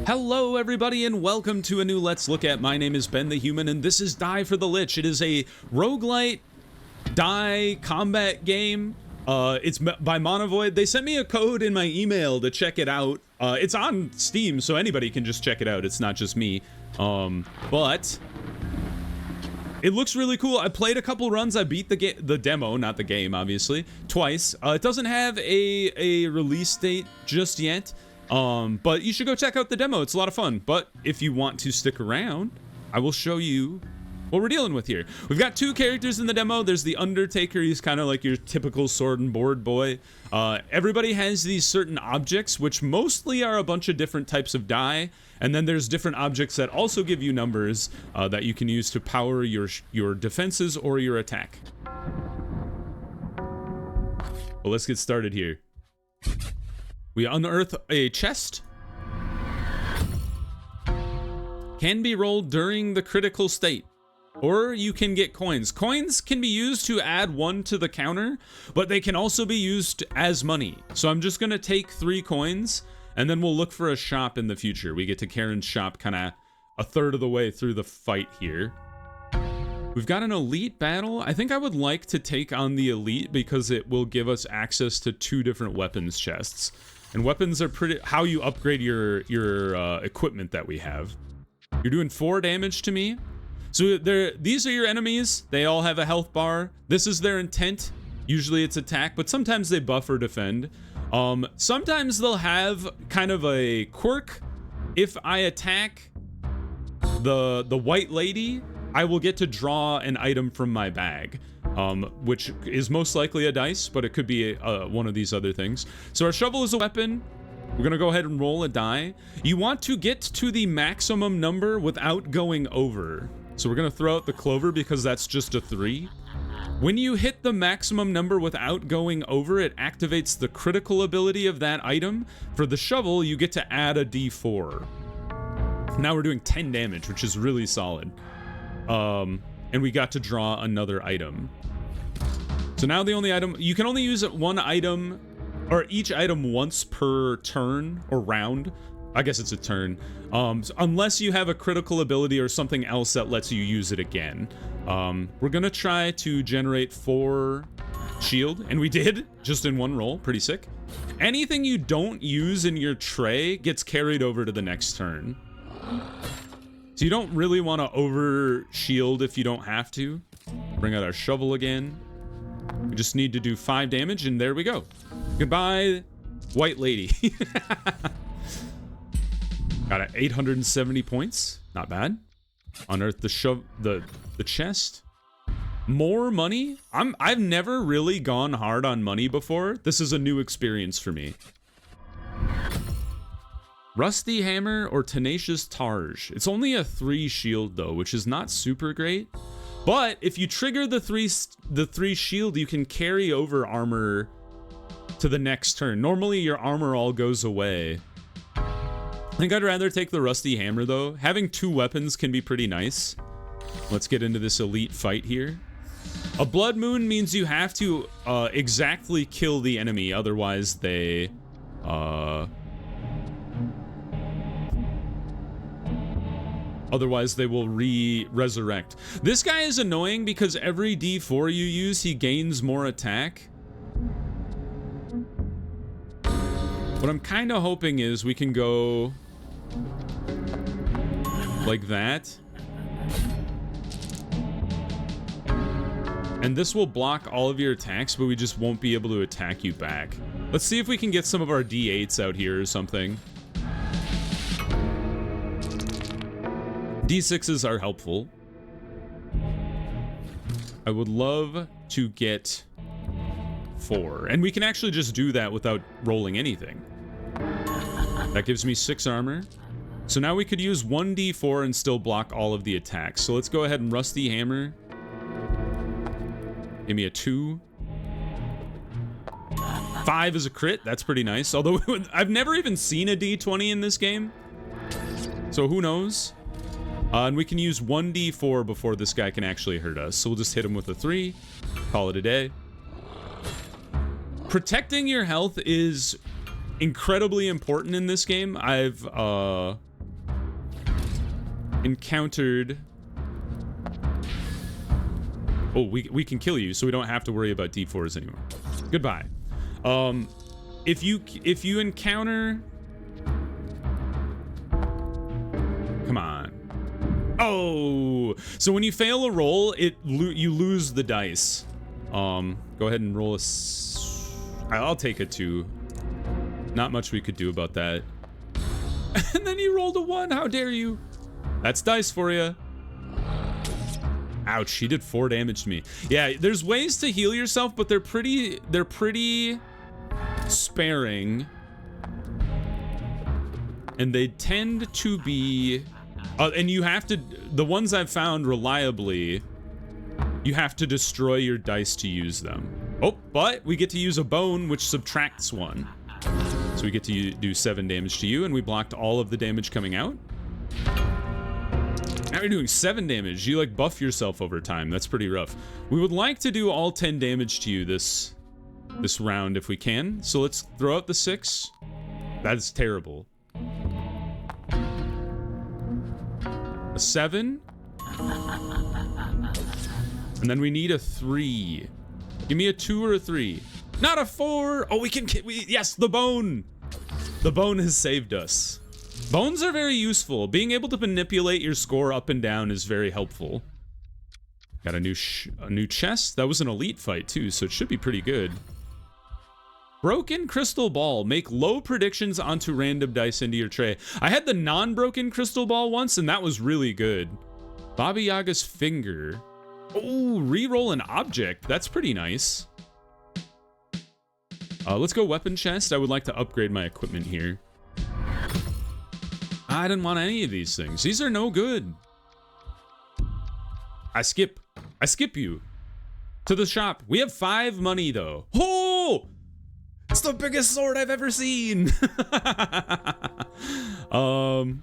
Hello everybody and welcome to a new Let's Look At. My name is Ben the Human and this is Die for the Lich. It is a roguelite die combat game. It's by Monovoid. They sent me a code in my email to check it out. It's on Steam, so anybody can just check it out. It's not just me. But it looks really cool. I played a couple runs. I beat the demo, not the game, obviously, twice. It doesn't have a release date just yet. But you should go check out the demo. It's a lot of fun. But if you want to stick around, I will show you what we're dealing with here. We've got two characters in the demo. There's the Undertaker. He's kind of like your typical sword and board boy. Everybody has these certain objects, which mostly are a bunch of different types of die. And then there's different objects that also give you numbers that you can use to power your defenses or your attack. Well, let's get started here. We unearth a chest. Can be rolled during the critical state. Or you can get coins. Coins can be used to add 1 to the counter, but they can also be used as money. So I'm just gonna take 3 coins, and then we'll look for a shop in the future. We get to Karen's shop kinda a third of the way through the fight here. We've got an elite battle. I think I would like to take on the elite because it will give us access to 2 different weapons chests. And weapons are pretty how you upgrade your equipment that we have. You're doing 4 damage to me. So these are your enemies. They all have a health bar. This is their intent. Usually it's attack, but sometimes they buff or defend. Sometimes they'll have kind of a quirk. If I attack the white lady, I will get to draw an item from my bag. Which is most likely a dice, but it could be one of these other things. So our shovel is a weapon. We're gonna go ahead and roll a die. You want to get to the maximum number without going over. So we're gonna throw out the clover because that's just a 3. When you hit the maximum number without going over, it activates the critical ability of that item. For the shovel, you get to add a D4. Now we're doing 10 damage, which is really solid. And we got to draw another item. So now the only item, you can only use one item, or each item once per turn, or round. I guess it's a turn. Unless you have a critical ability or something else that lets you use it again. We're gonna try to generate 4 shield, and we did, just in 1 roll, pretty sick. Anything you don't use in your tray gets carried over to the next turn. So you don't really want to over shield if you don't have to. Bring out our shovel again. We just need to do 5 damage and there we go. Goodbye, white lady. Got it, 870 points. Not bad. Unearth the chest. More money? I've never really gone hard on money before. This is a new experience for me. Rusty Hammer or Tenacious Targe. It's only a 3 shield though, which is not super great. But if you trigger the 3 shield, you can carry over armor to the next turn. Normally your armor all goes away. I think I'd rather take the Rusty Hammer though. Having 2 weapons can be pretty nice. Let's get into this elite fight here. A Blood Moon means you have to exactly kill the enemy, otherwise they will resurrect. This guy is annoying because every D4 you use, he gains more attack. What I'm kind of hoping is we can go like that. And this will block all of your attacks, but we just won't be able to attack you back. Let's see if we can get some of our D8s out here or something. D6s are helpful. I would love to get 4. And we can actually just do that without rolling anything. That gives me 6 armor. So now we could use 1 D4 and still block all of the attacks. So let's go ahead and Rusty Hammer. Give me a 2. 5 is a crit. That's pretty nice. Although I've never even seen a D20 in this game. So who knows? And we can use 1 D4 before this guy can actually hurt us. So we'll just hit him with a 3. Call it a day. Protecting your health is incredibly important in this game. I've encountered... Oh, we can kill you, so we don't have to worry about D4s anymore. Goodbye. If you encounter... Come on. Oh! So when you fail a roll, you lose the dice. Go ahead and roll a... I'll take a 2. Not much we could do about that. And then you rolled a 1. How dare you? That's dice for you. Ouch, he did 4 damage to me. Yeah, there's ways to heal yourself, but they're pretty sparing. And they tend to be... and you have to... The ones I've found reliably, you have to destroy your dice to use them. Oh, but we get to use a bone, which subtracts 1. So we get to do 7 damage to you, and we blocked all of the damage coming out. Now you're doing 7 damage. You like buff yourself over time. That's pretty rough. We would like to do all 10 damage to you this round if we can. So let's throw out the 6. That's terrible. A 7. And then we need a 3. Give me a 2 or a 3. Not a 4. Oh, yes, the bone. The bone has saved us. Bones are very useful. Being able to manipulate your score up and down is very helpful. Got a new chest. That was an elite fight too, so it should be pretty good. Broken crystal ball. Make low predictions onto random dice into your tray. I had the non-broken crystal ball once, and that was really good. Baba Yaga's finger. Oh, reroll an object. That's pretty nice. Let's go weapon chest. I would like to upgrade my equipment here. I didn't want any of these things. These are no good. I skip you to the shop. We have 5 money though. Oh, it's the biggest sword I've ever seen. And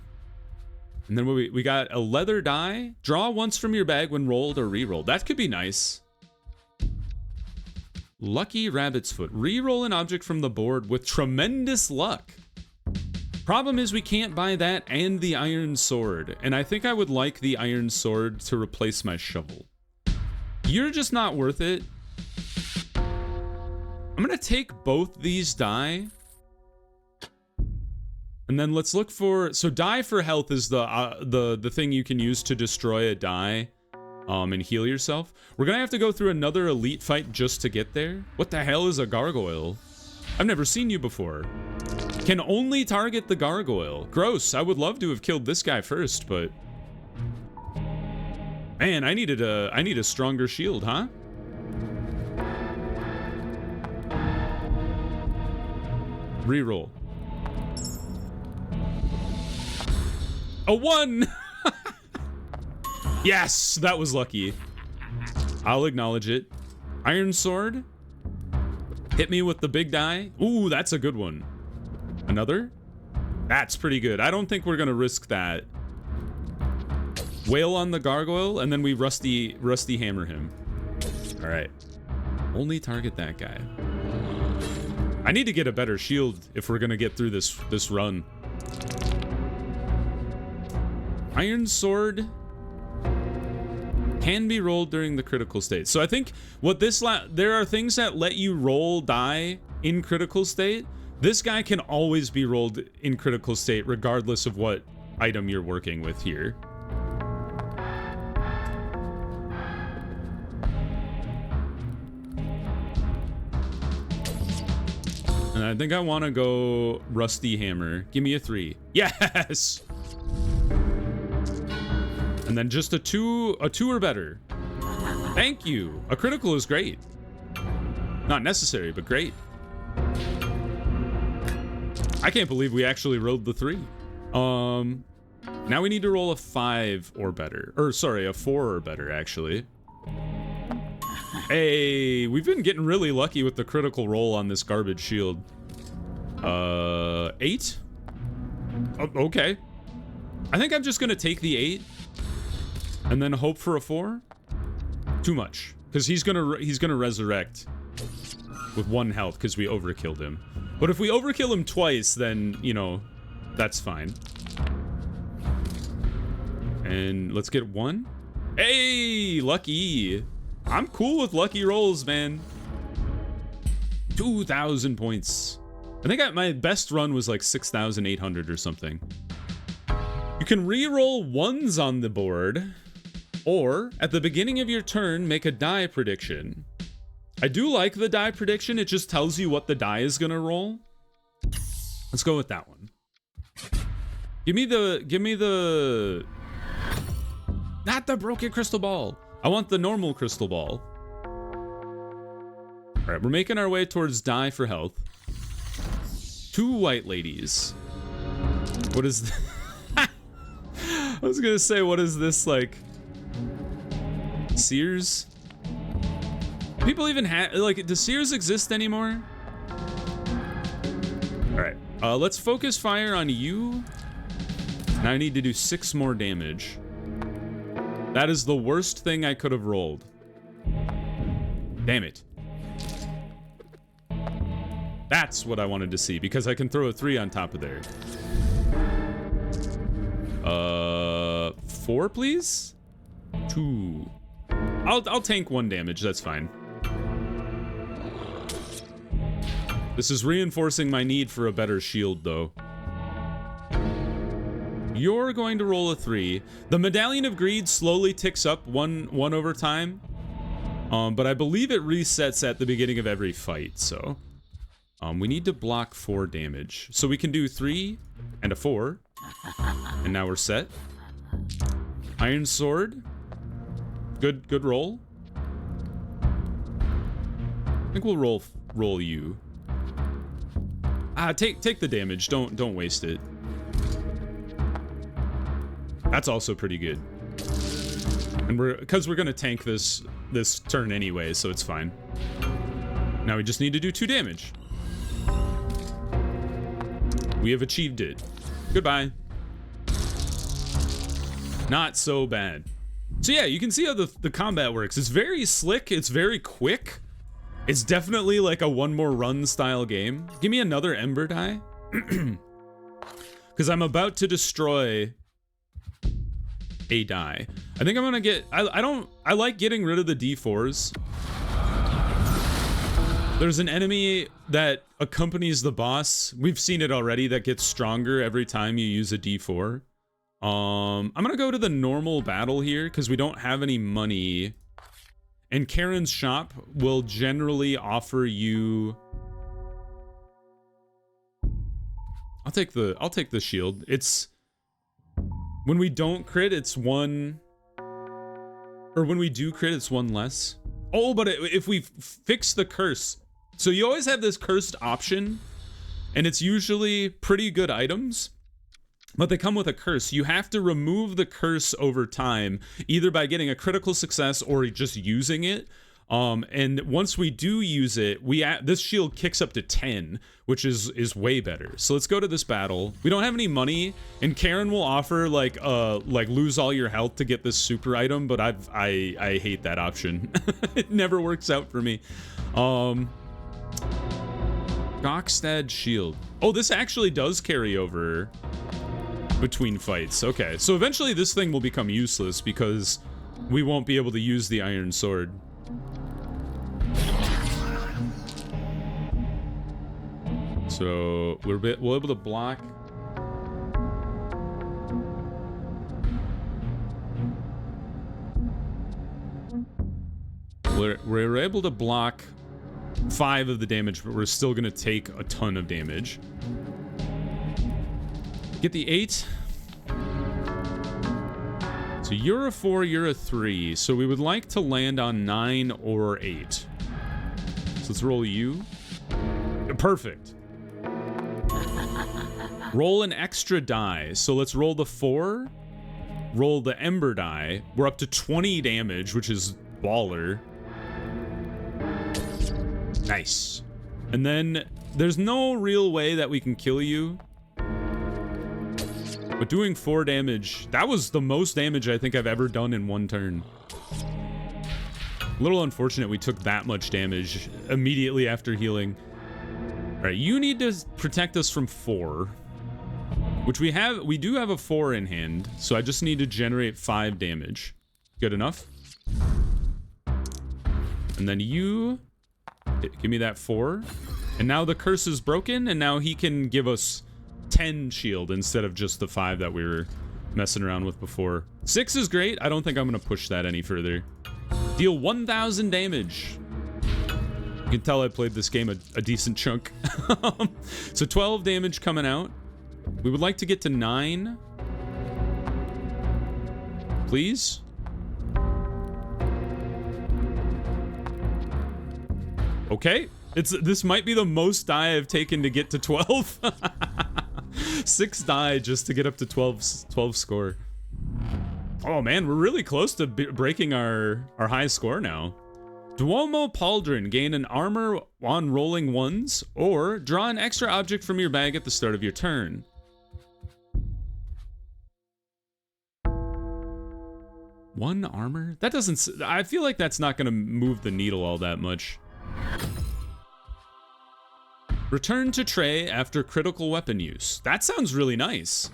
then we got a leather die. Draw once from your bag when rolled or re-rolled. That could be nice. Lucky rabbit's foot. Re-roll an object from the board with tremendous luck. Problem is we can't buy that and the iron sword, and I think I would like the iron sword to replace my shovel. You're just not worth it. I'm gonna take both these die, and then let's look for... So die for health is the thing you can use to destroy a die and heal yourself. We're gonna have to go through another elite fight just to get there. What the hell is a gargoyle? I've never seen you before. Can only target the gargoyle. Gross. I would love to have killed this guy first, but... Man, I need a stronger shield, huh? Reroll. A 1! Yes, that was lucky. I'll acknowledge it. Iron sword. Hit me with the big die. Ooh, that's a good one. Another? That's pretty good. I don't think we're gonna risk that. Wail on the gargoyle, and then we rusty hammer him. All right. Only target that guy. I need to get a better shield if we're gonna get through this run. Iron sword can be rolled during the critical state. So I think what there are things that let you roll die in critical state. This guy can always be rolled in critical state regardless of what item you're working with here. And I think I want to go rusty hammer. Give me a 3. Yes! And then just a 2 or better. Thank you. A critical is great. Not necessary, but great. I can't believe we actually rolled the 3. Now we need to roll a 5 or better. Or sorry, a 4 or better, actually. Hey, we've been getting really lucky with the critical roll on this garbage shield. 8? Oh, okay. I think I'm just gonna take the 8 and then hope for a 4. Too much, because he's gonna resurrect with 1 health because we overkilled him. But if we overkill him twice, then, you know, that's fine. And let's get 1. Hey, lucky. I'm cool with lucky rolls, man. 2,000 points. I think my best run was like 6,800 or something. You can re-roll 1s on the board, or at the beginning of your turn, make a die prediction. I do like the die prediction. It just tells you what the die is gonna roll. Let's go with that one. Give me the, not the broken crystal ball. I want the normal crystal ball. All right, we're making our way towards die for health. 2 white ladies. What is I was gonna say, what is this, like, Sears? People even have, like, does Sears exist anymore? All right, let's focus fire on you. Now I need to do 6 more damage. That is the worst thing I could have rolled. Damn it. That's what I wanted to see, because I can throw a 3 on top of there. 4, please? 2. I'll tank 1 damage, that's fine. This is reinforcing my need for a better shield, though. You're going to roll a 3. The Medallion of Greed slowly ticks up one over time. But I believe it resets at the beginning of every fight, so... we need to block 4 damage. So we can do 3 and a 4. And now we're set. Iron Sword. Good roll. I think we'll roll you. Take the damage. Don't waste it. That's also pretty good. And because we're gonna tank this turn anyway, so it's fine. Now we just need to do 2 damage. We have achieved it. Goodbye. Not so bad. So yeah, you can see how the combat works. It's very slick. It's very quick. It's definitely like a 1 more run style game. Give me another Ember die. Because I'm about to destroy a die. I think I'm gonna get... I like getting rid of the D4s. There's an enemy that accompanies the boss. We've seen it already, that gets stronger every time you use a D4. I'm gonna go to the normal battle here because we don't have any money. And Karen's shop will generally offer you... I'll take the shield. It's... When we don't crit, it's 1... Or when we do crit, it's 1 less. Oh, but if we fix the curse... So you always have this cursed option, and it's usually pretty good items, but they come with a curse. You have to remove the curse over time, either by getting a critical success or just using it. And once we do use it, this shield kicks up to 10, which is way better. So let's go to this battle. We don't have any money, and Karen will offer like lose all your health to get this super item, but I hate that option. It never works out for me. Gokstad shield. Oh, this actually does carry over between fights. Okay, so eventually this thing will become useless because we won't be able to use the iron sword. So we'll able to block. We're able to block 5 of the damage, but we're still gonna take a ton of damage. Get the 8. So you're a 4, you're a 3. So we would like to land on 9 or 8. So let's roll you. Perfect. Roll an extra die. So let's roll the 4. Roll the Ember die. We're up to 20 damage, which is baller. Nice. And then there's no real way that we can kill you. But doing 4 damage, that was the most damage I think I've ever done in 1 turn. A little unfortunate we took that much damage immediately after healing. All right, you need to protect us from 4. which we do have a 4 in hand, so I just need to generate 5 damage. Good enough. And then you give me that 4. And now the curse is broken, and now he can give us 10 shield instead of just the 5 that we were messing around with before. 6 is great. I don't think I'm going to push that any further. Deal 1,000 damage. You can tell I played this game a decent chunk. So 12 damage coming out. We would like to get to 9. Please. Okay. This might be the most die I've taken to get to 12. 6 die just to get up to 12 score. Oh man, we're really close to breaking our high score now. Duomo Pauldron, gain an armor on rolling 1s, or draw an extra object from your bag at the start of your turn. One armor? That doesn't... I feel like that's not going to move the needle all that much. Return to tray after critical weapon use. That sounds really nice.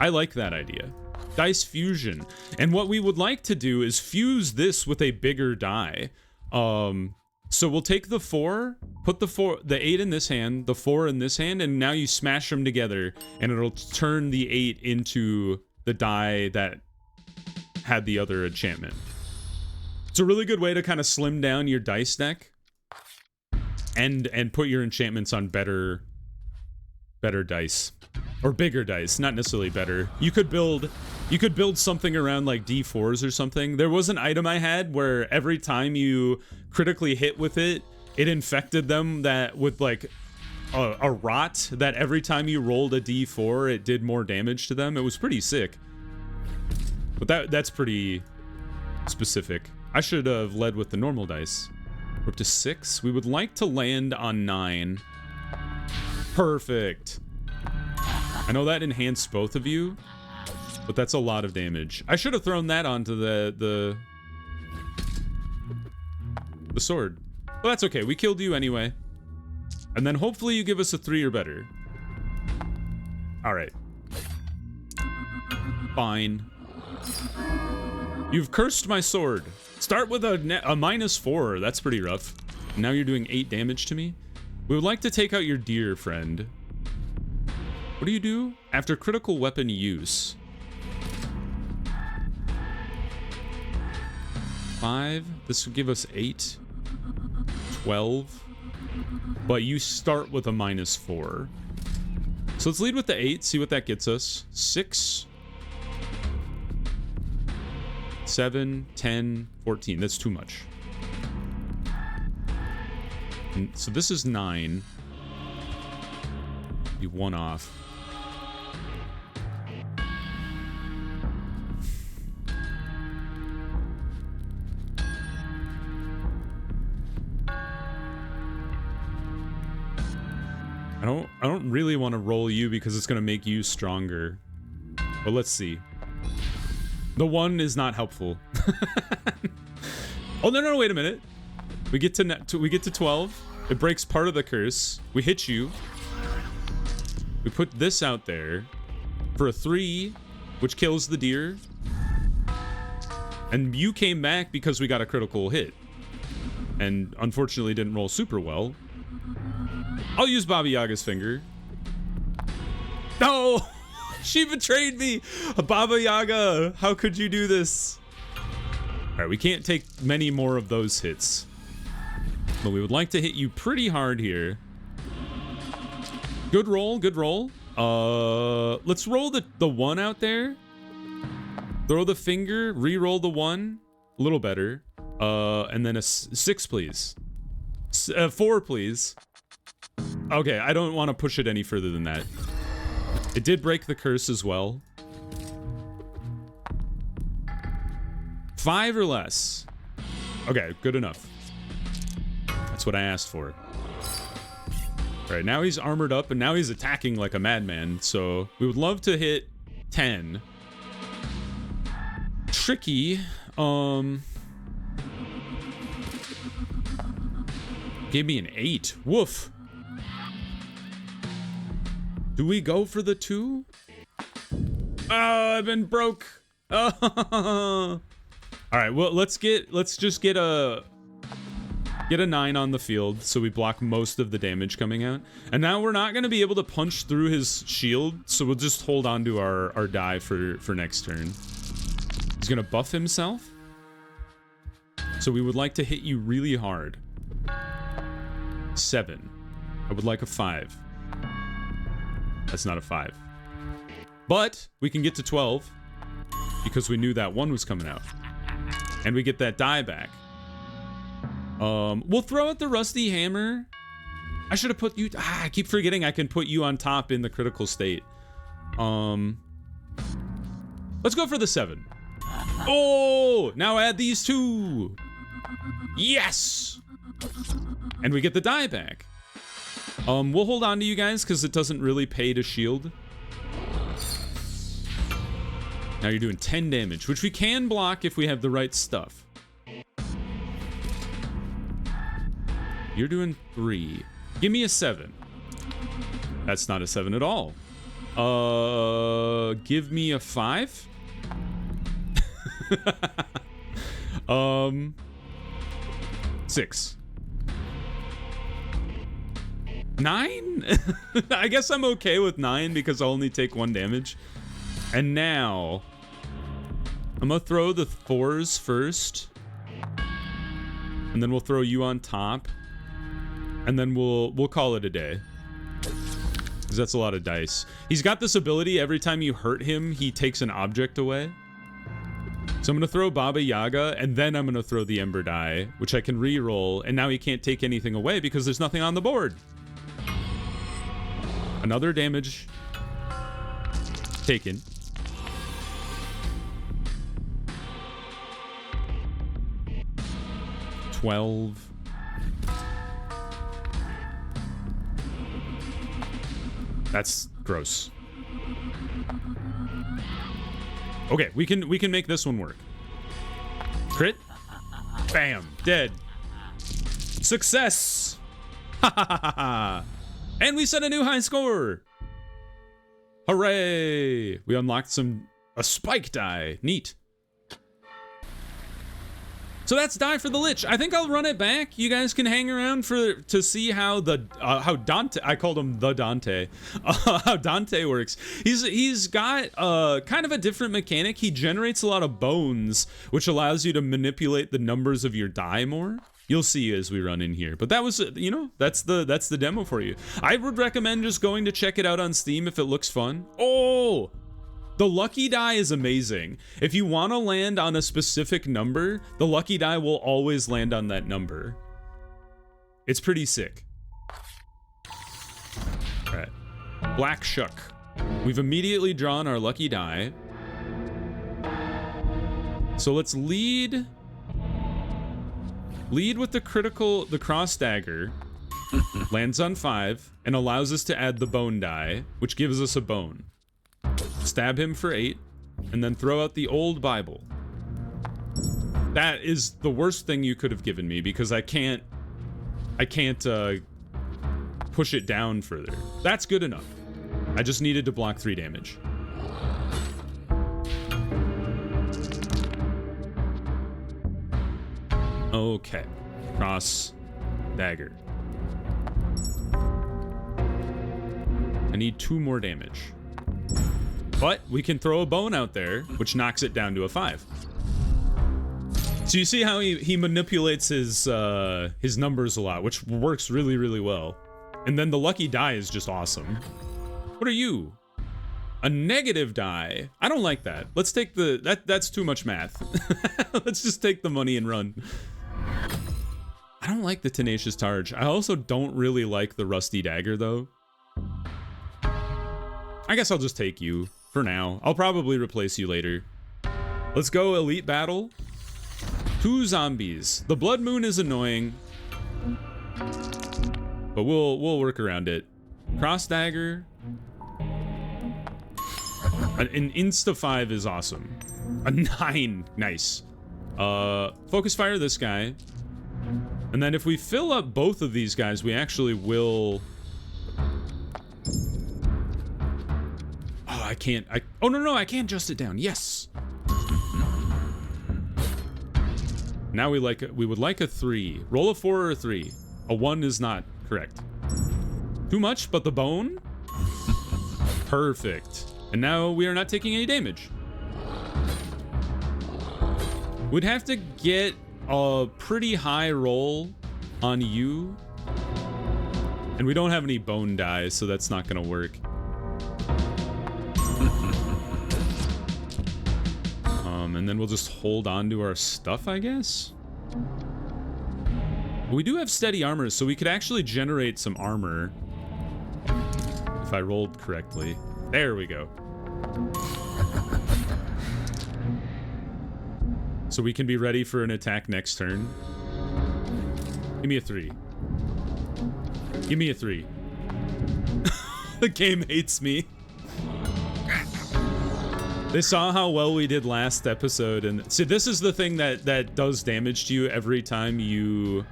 I like that idea. Dice fusion. And what we would like to do is fuse this with a bigger die. So we'll take the 4, put the 8 in this hand, the 4 in this hand, and now you smash them together, and it'll turn the 8 into the die that had the other enchantment. It's a really good way to kind of slim down your dice deck and put your enchantments on better dice, or bigger dice, not necessarily better. You could build something around like D4s or something. There was an item I had where every time you critically hit with it, it infected them that with like a rot that every time you rolled a D4, it did more damage to them. It was pretty sick. But that's pretty specific. I should have led with the normal dice. We're up to 6. We would like to land on 9. Perfect. I know that enhanced both of you, but that's a lot of damage. I should have thrown that onto the sword. But that's okay. We killed you anyway. And then hopefully you give us a 3 or better. All right. Fine. You've cursed my sword. Start with a -4. That's pretty rough. Now you're doing 8 damage to me. We would like to take out your deer friend. What do you do? After critical weapon use. 5. This would give us 8. 12. But you start with a -4. So let's lead with the 8, see what that gets us. 6. 7, 10, 14. That's too much. And so this is 9. Be 1 off. I don't really want to roll you because it's going to make you stronger. But let's see. The 1 is not helpful. Oh no, wait a minute. We get to 12. It breaks part of the curse. We hit you. We put this out there for a 3, which kills the deer. And you came back because we got a critical hit. And unfortunately didn't roll super well. I'll use Baba Yaga's finger. No! She betrayed me! Baba Yaga! How could you do this? Alright, we can't take many more of those hits. But we would like to hit you pretty hard here. Good roll, good roll. Let's roll the 1 out there. Throw the finger, re-roll the 1. A little better. And then a 6, please. 4, please. Okay, I don't want to push it any further than that. It did break the curse as well. 5 or less. Okay, good enough. That's what I asked for. Alright, now he's armored up, and now he's attacking like a madman, so we would love to hit 10. Tricky. Gave me an 8. Woof. Do we go for the 2? Oh, I've been broke. Oh. All right, well, let's just get a 9 on the field so we block most of the damage coming out. And now we're not going to be able to punch through his shield, so we'll just hold on to our die for next turn. He's going to buff himself. So we would like to hit you really hard. 7. I would like a 5. That's not a 5. But we can get to 12 because we knew that 1 was coming out. And we get that die back. We'll throw out the rusty hammer. I should have put you... I keep forgetting I can put you on top in the critical state. Let's go for the 7. Oh! Now add these 2. Yes! And we get the die back. We'll hold on to you guys because it doesn't really pay to shield. Now you're doing 10 damage, which we can block if we have the right stuff. You're doing 3. Give me a 7. That's not a 7 at all. Give me a 5. 6. 9? I guess I'm okay with 9 because I'll only take 1 damage. And now I'm gonna throw the 4s first, and then we'll throw you on top, and then we'll call it a day. Because that's a lot of dice. He's got this ability, every time you hurt him, he takes an object away. So I'm gonna throw Baba Yaga, and then I'm gonna throw the Ember Die, which I can re-roll, and now he can't take anything away because there's nothing on the board. Another damage taken. $12. That's gross. Okay, we can make this one work. Crit. Bam. Dead. Success. Ha ha ha ha. And we set a new high score. Hooray! We unlocked a spike die. Neat. So that's die for the Lich. I think I'll run it back. You guys can hang around to see how how Dante, I called him the Dante, how Dante works. He's got kind of a different mechanic. He generates a lot of bones, which allows you to manipulate the numbers of your die more. You'll see as we run in here. But that was, you know, that's the demo for you. I would recommend just going to check it out on Steam if it looks fun. Oh! The lucky die is amazing. If you want to land on a specific number, the lucky die will always land on that number. It's pretty sick. All right. Black Shuck. We've immediately drawn our lucky die. So let's lead with the cross dagger. Lands on 5 and allows us to add the bone die, which gives us a bone. Stab him for 8, and then throw out the old Bible. That is the worst thing you could have given me because I can't push it down further. That's good enough. I just needed to block 3 damage. Okay. Cross dagger. I need 2 more damage. But we can throw a bone out there, which knocks it down to a 5. So you see how he manipulates his numbers a lot, which works really, really well. And then the lucky die is just awesome. What are you? A negative die. I don't like that. Let's take that's too much math. Let's just take the money and run. I don't like the Tenacious Targe. I also don't really like the Rusty Dagger, though. I guess I'll just take you. For now. I'll probably replace you later. Let's go Elite Battle. 2 zombies. The Blood Moon is annoying, but we'll work around it. Cross Dagger. An Insta 5 is awesome. A 9. Nice. Focus Fire this guy. And then if we fill up both of these guys, we actually will... can't. Oh, no, I can't adjust it down. Yes. Now we would like a 3. Roll a 4 or a 3. A 1 is not correct. Too much, but the bone? Perfect. And now we are not taking any damage. We'd have to get a pretty high roll on you. And we don't have any bone die, so that's not gonna work. And then we'll just hold on to our stuff, I guess? We do have steady armor, so we could actually generate some armor. If I rolled correctly. There we go. So we can be ready for an attack next turn. Give me a 3. Give me a 3. The game hates me. They saw how well we did last episode, and see, this is the thing that does damage to you every time you...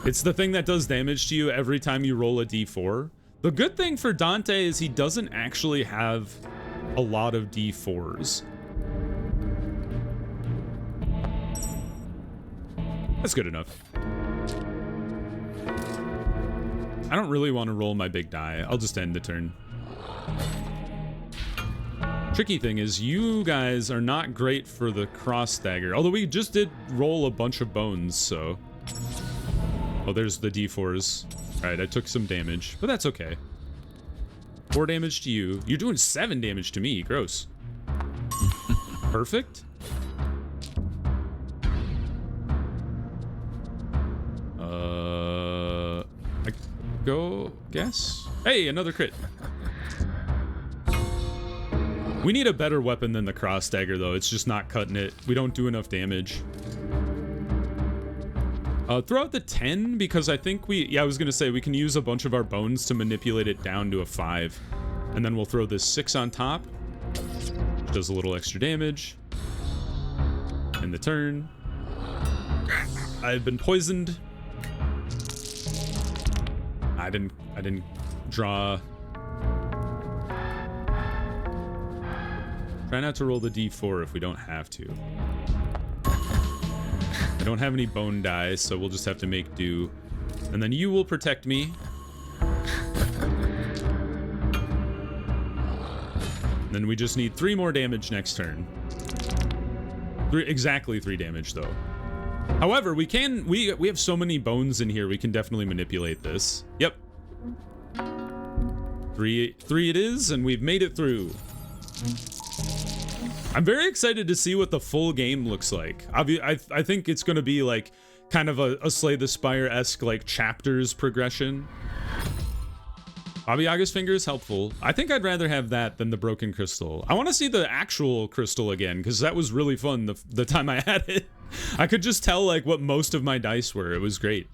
It's the thing that does damage to you every time you roll a d4. The good thing for Dante is he doesn't actually have a lot of d4s. That's good enough. I don't really want to roll my big die. I'll just end the turn. Tricky thing is you guys are not great for the cross dagger. Although we just did roll a bunch of bones, so... Oh, there's the d4s. Alright, I took some damage, but that's okay. 4 damage to you. You're doing 7 damage to me. Gross. Perfect. I go guess. Hey, another crit. We need a better weapon than the cross dagger, though. It's just not cutting it. We don't do enough damage. Throw out the 10, because I think I was gonna say we can use a bunch of our bones to manipulate it down to a 5. And then we'll throw this 6 on top, which does a little extra damage. In the turn. I've been poisoned. I didn't draw. Try not to roll the d4 if we don't have to. I don't have any bone die, so we'll just have to make do. And then you will protect me. And then we just need 3 more damage next turn. Exactly 3 damage, though. However, we have so many bones in here, we can definitely manipulate this. Yep. 3 it is, and we've made it through. I'm very excited to see what the full game looks like. I think it's going to be like kind of a Slay the Spire-esque like chapters progression. Baba Yaga's finger is helpful. I think I'd rather have that than the broken crystal. I want to see the actual crystal again, because that was really fun the time I had it. I could just tell like what most of my dice were. It was great.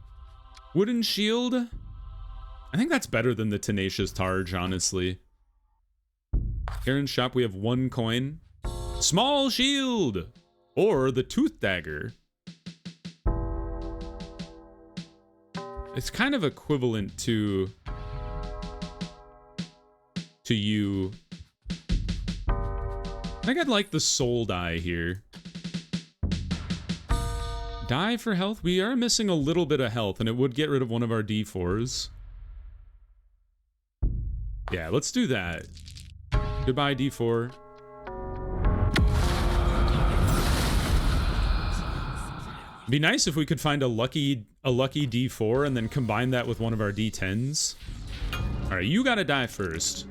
Wooden shield? I think that's better than the tenacious targe, honestly. Karen's shop, we have 1 coin. Small shield! Or the tooth dagger. It's kind of equivalent to you. I think I'd like the soul die here. Die for health? We are missing a little bit of health, and it would get rid of one of our d4s. Yeah, let's do that. Goodbye, d4. Be nice if we could find a lucky d4 and then combine that with one of our d10s. All right, you gotta die first.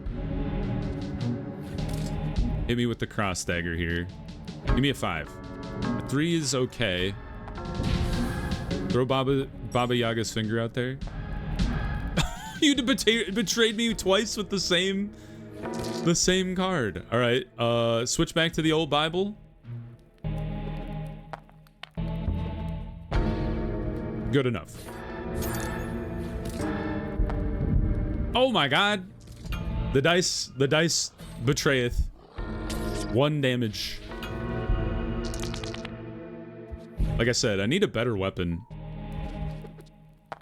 Hit me with the cross dagger here. Give me a 5. A 3 is okay. Throw Baba Yaga's finger out there. You betrayed me twice with the same card. All right, switch back to the old Bible. Good enough. Oh my god. The dice betrayeth. 1 damage. Like I said, I need a better weapon.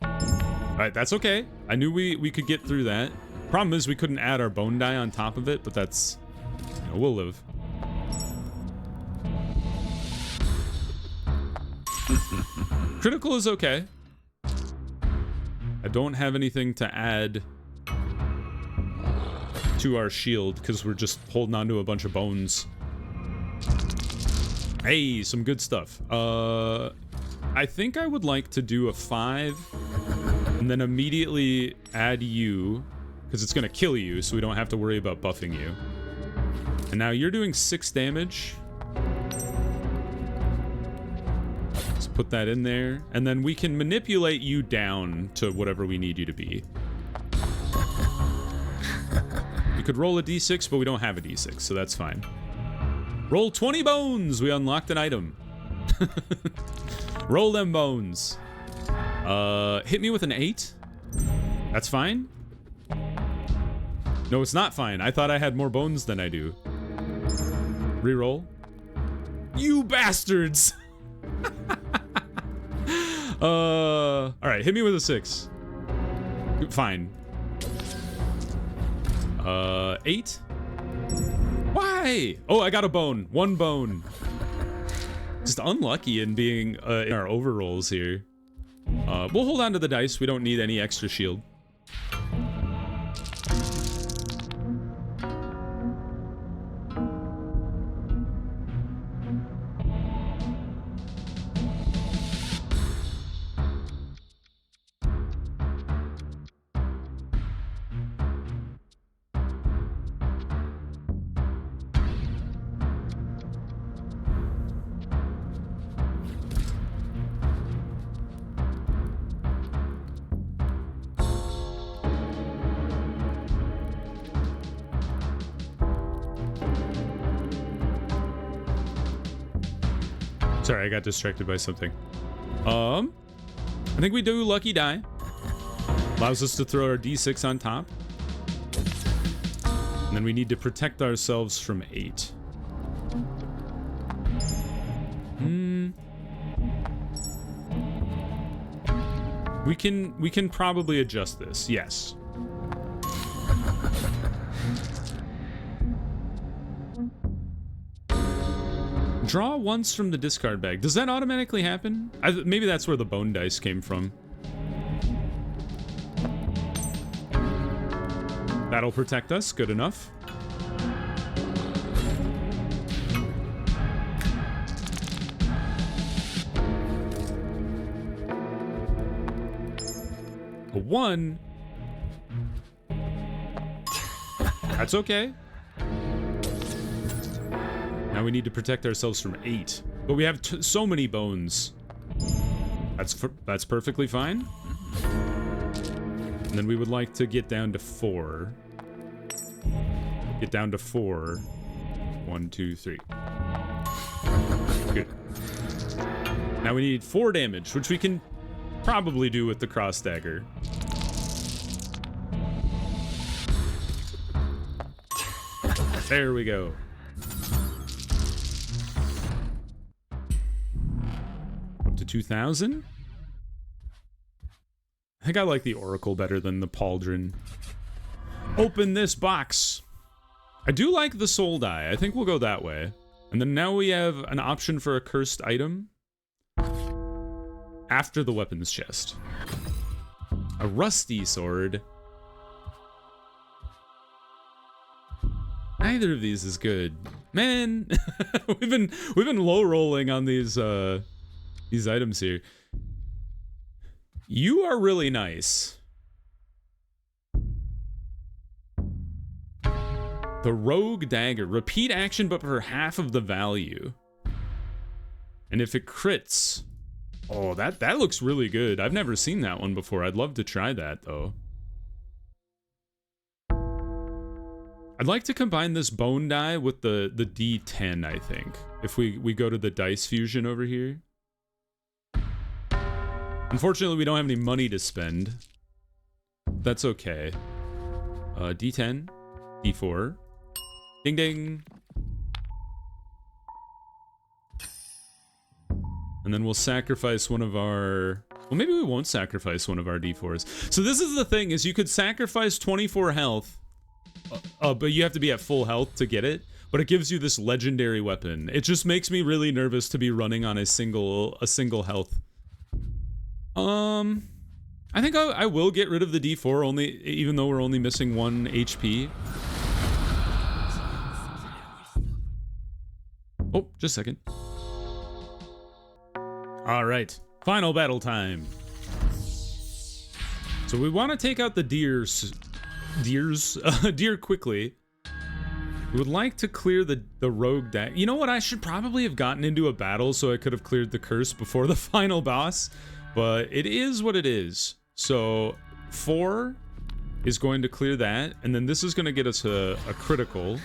All right, that's okay. I knew we could get through that. Problem is we couldn't add our bone die on top of it, but that's, you know, we'll live. Critical is okay. I don't have anything to add to our shield because we're just holding on to a bunch of bones. Hey, some good stuff. I think I would like to do a 5 and then immediately add you because it's going to kill you, so we don't have to worry about buffing you. And now you're doing 6 damage. Let's put that in there. And then we can manipulate you down to whatever we need you to be. You could roll a d6, but we don't have a d6, so that's fine. Roll 20 bones! We unlocked an item. Roll them bones. Hit me with an 8. That's fine. No, it's not fine. I thought I had more bones than I do. Reroll. You bastards! Alright, hit me with a 6. Fine. 8? Why? Oh, I got a bone. 1 bone. Just unlucky in being in our overrolls here. We'll hold on to the dice. We don't need any extra shield. Sorry, I got distracted by something. I think we do lucky die. Allows us to throw our d6 on top. And then we need to protect ourselves from 8. We can probably adjust this. Yes. Draw once from the discard bag. Does that automatically happen? Maybe that's where the bone dice came from. That'll protect us. Good enough. A 1. That's okay. Now we need to protect ourselves from 8. But we have so many bones. That's perfectly fine. And then we would like to get down to 4. Get down to 4. 1, 2, 3. Good. Now we need 4 damage, which we can probably do with the cross dagger. There we go. Up to 2,000. I think I like the Oracle better than the Pauldron. Open this box. I do like the soul die. I think we'll go that way. And then now we have an option for a cursed item after the weapons chest. A rusty sword. Neither of these is good. Man, we've been low rolling on these items here. You are really nice. The Rogue Dagger. Repeat action, but for half of the value. And if it crits... Oh, that looks really good. I've never seen that one before. I'd love to try that, though. I'd like to combine this bone die with the D10, I think. If we go to the dice fusion over here. Unfortunately, we don't have any money to spend. That's okay. D10, D4. Ding ding. And then we'll sacrifice one of our Well, maybe we won't sacrifice one of our D4s. So this is the thing, is you could sacrifice 24 health, but you have to be at full health to get it. But it gives you this legendary weapon. It just makes me really nervous to be running on a single health. I think I will get rid of the D4 only, even though we're only missing 1 HP. Oh, just a second. All right, final battle time. So we want to take out the deer quickly. We would like to clear the rogue deck. You know what? I should probably have gotten into a battle so I could have cleared the curse before the final boss. But it is what it is. So 4 is going to clear that. And then this is going to get us a critical.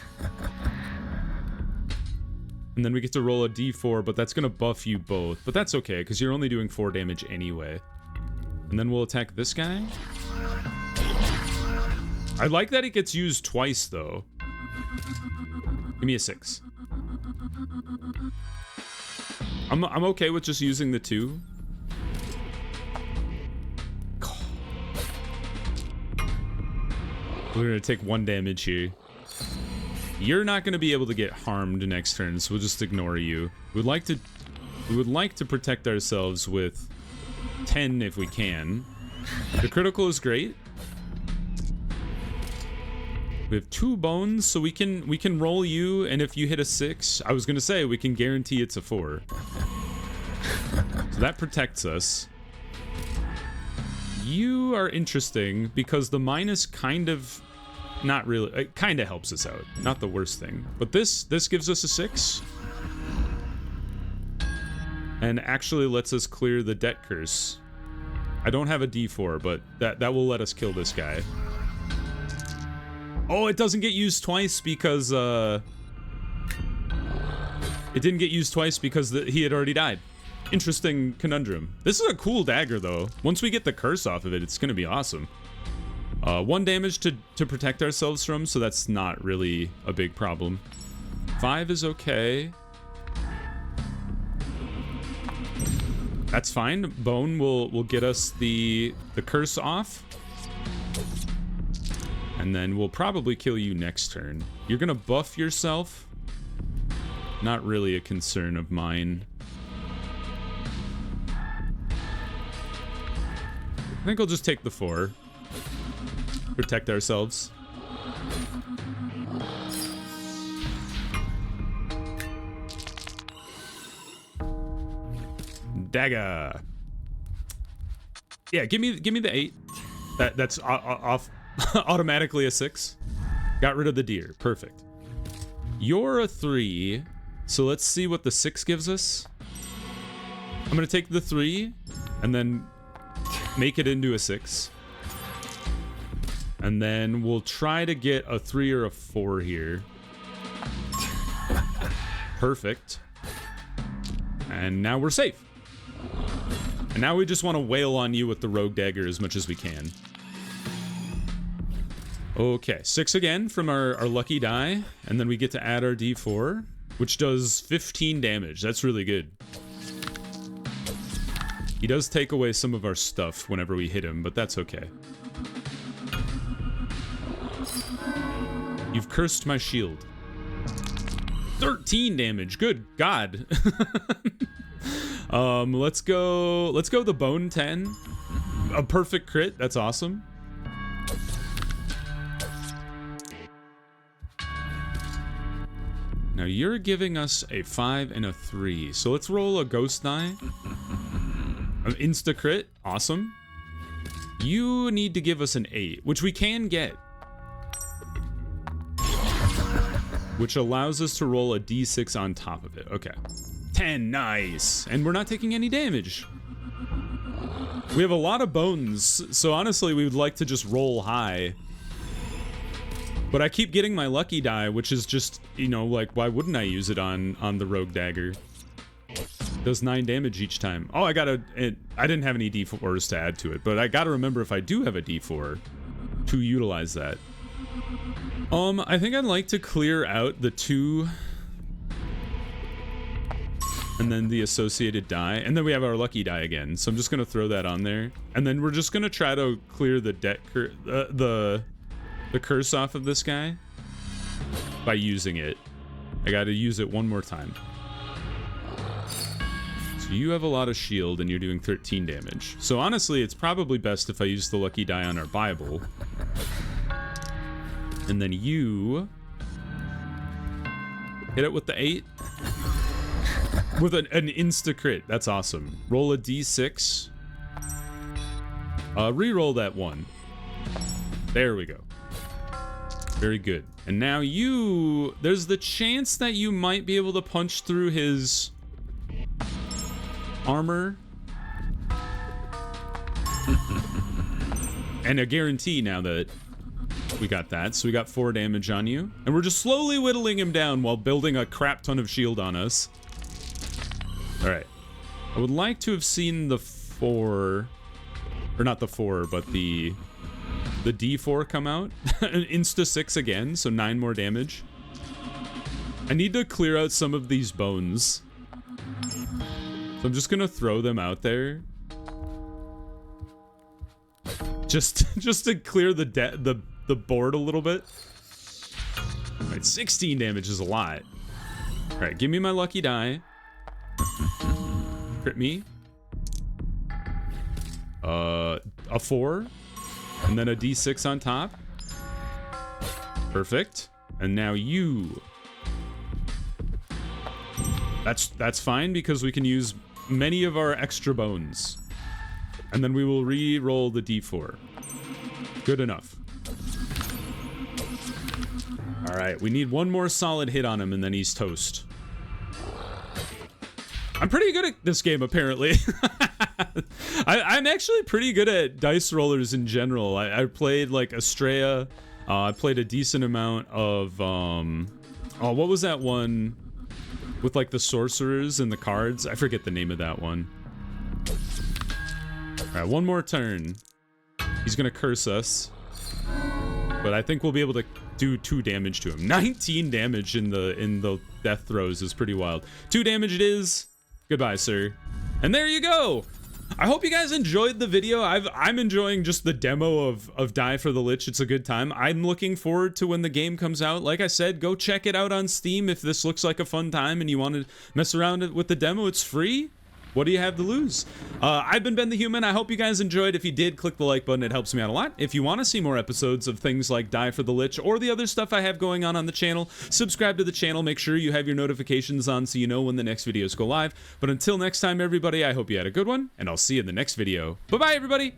And then we get to roll a d4, but that's going to buff you both. But that's okay, because you're only doing 4 damage anyway. And then we'll attack this guy. I like that it gets used twice, though. Give me a 6. I'm okay with just using the 2. We're gonna take 1 damage here. You're not gonna be able to get harmed next turn, so we'll just ignore you. We would like to protect ourselves with 10 if we can. The critical is great. We have 2 bones, so we can roll you, and if you hit a 6, I was gonna say we can guarantee it's a 4. So that protects us. You are interesting because the minus kind of, not really, it kind of helps us out. Not the worst thing, but this gives us a 6, and actually lets us clear the debt curse. I don't have a D4, but that will let us kill this guy. Oh, it doesn't get used twice because, it didn't get used twice because he had already died. Interesting conundrum. This is a cool dagger, though. Once we get the curse off of it, it's gonna be awesome. 1 damage to protect ourselves from, so that's not really a big problem. 5 is okay. That's fine. Bone will get us the curse off. And then we'll probably kill you next turn. You're gonna buff yourself. Not really a concern of mine. I think I'll just take the 4. Protect ourselves. Dagger. Yeah, give me the 8. That's off. Automatically a 6. Got rid of the deer. Perfect. You're a 3. So let's see what the 6 gives us. I'm gonna take the 3 and then make it into a 6. And then we'll try to get a 3 or a 4 here. Perfect. And now we're safe. And now we just want to wail on you with the rogue dagger as much as we can. Okay, 6 again from our lucky die, and then we get to add our d4, which does 15 damage. That's really good. He does take away some of our stuff whenever we hit him, but that's okay. You've cursed my shield. 13 damage. Good God. Let's go the bone 10. A perfect crit. That's awesome. Now you're giving us a 5 and a 3. So let's roll a ghost die. An insta crit. Awesome. You need to give us an 8, which we can get. Which allows us to roll a d6 on top of it. Okay. 10, nice. And we're not taking any damage. We have a lot of bones, so honestly we would like to just roll high. But I keep getting my lucky die, which is just, you know, like, why wouldn't I use it on the rogue dagger? Does 9 damage each time. Oh, I didn't have any d4s to add to it, but I gotta remember if I do have a d4 to utilize that. I think I'd like to clear out the 2 And then the associated die. And then we have our lucky die again. So I'm just going to throw that on there. And then we're just going to try to clear the debt the curse off of this guy by using it. I got to use it one more time. So you have a lot of shield and you're doing 13 damage. So honestly, it's probably best if I use the lucky die on our Bible. And then you hit it with the 8 with an insta crit. That's awesome. Roll a d6. Reroll that 1. There we go. Very good. And now you, there's the chance that you might be able to punch through his armor. And a guarantee now that we got that. So we got 4 damage on you. And we're just slowly whittling him down while building a crap ton of shield on us. Alright. I would like to have seen the 4... Or not the 4, but the D4 come out. An insta 6 again, so 9 more damage. I need to clear out some of these bones. So I'm just gonna throw them out there. Just to clear the board a little bit. Alright, 16 damage is a lot. Alright, give me my lucky die. Crit me. A 4. And then a d6 on top. Perfect. And now you. That's fine because we can use many of our extra bones. And then we will re-roll the d4. Good enough. Alright, we need one more solid hit on him and then he's toast. I'm pretty good at this game, apparently. I'm actually pretty good at dice rollers in general. I played like Estrella. I played a decent amount of oh, what was that one with like the sorcerers and the cards? I forget the name of that one. Alright, one more turn. He's gonna curse us. But I think we'll be able to do 2 damage to him. 19 damage in the death throes is pretty wild. 2 damage it is. Goodbye, sir. And there you go. I hope you guys enjoyed the video. I'm enjoying just the demo of Die for the Lich. It's a good time. I'm looking forward to when the game comes out. Like I said, go check it out on Steam if this looks like a fun time and you want to mess around with the demo. It's free. What do you have to lose? I've been Ben the Human. I hope you guys enjoyed. If you did, click the like button. It helps me out a lot. If you want to see more episodes of things like Die for the Lich or the other stuff I have going on the channel, subscribe to the channel. Make sure you have your notifications on so you know when the next videos go live. But until next time, everybody, I hope you had a good one, and I'll see you in the next video. Bye-bye, everybody!